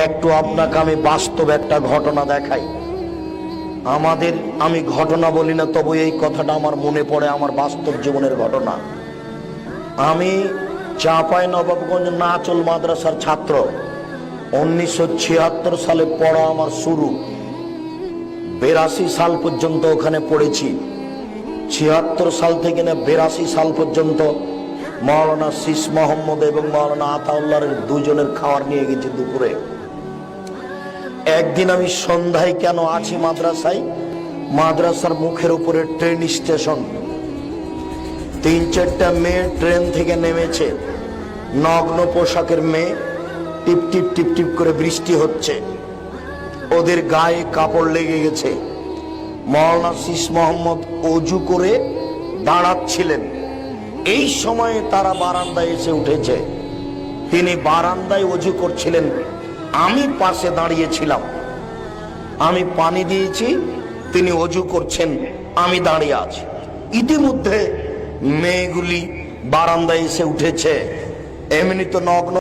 একটু আপনাকে আমি বাস্তব একটা ঘটনা দেখাই। আমি ঘটনা বলি না, তবু এই কথাটা আমার মনে পড়ে, আমার বাস্তব জীবনের ঘটনা। আমি চাঁপাইনবাবগঞ্জ নাচল মাদ্রাসার ছাত্র। 1976 সালে পড়া আমার শুরু। 82 সাল পর্যন্ত ওখানে পড়েছি। 76 সাল থেকে 82 সাল পর্যন্ত মাওলানা শীষ মোহাম্মদ এবং মাওলানা আতাউল্লাহর দুজনের খাবার নিয়ে গেছি দুপুরে। একদিন আমি সন্ধ্যায় কেন আছি মাদ্রাসায়, মাদ্রাসার মুখের উপরে ট্রেন স্টেশন। 3-4টা মেয়ে ট্রেন থেকে নেমেছে, নগ্ন পোশাকের মেয়ে। টিপ টিপ টিপ টিপ করে বৃষ্টি হচ্ছে, ওদের গায়ে কাপড় লেগে গেছে। মাওলানা শীষ মোহাম্মদ অজু করে দাঁড়াচ্ছিলেন, এই সময়ে তারা বারান্দায় এসে উঠেছে। তিনি বারান্দায় অজু করছিলেন, আমি পাশে দাঁড়িয়েছিলাম। আমি পানি দিয়েছি, তিনি অজু করছেন, আমি দাঁড়িয়ে আছি। ইতিমধ্যে মেয়েগুলি বারান্দায় এসে উঠেছে। এমনি তো নগ্ন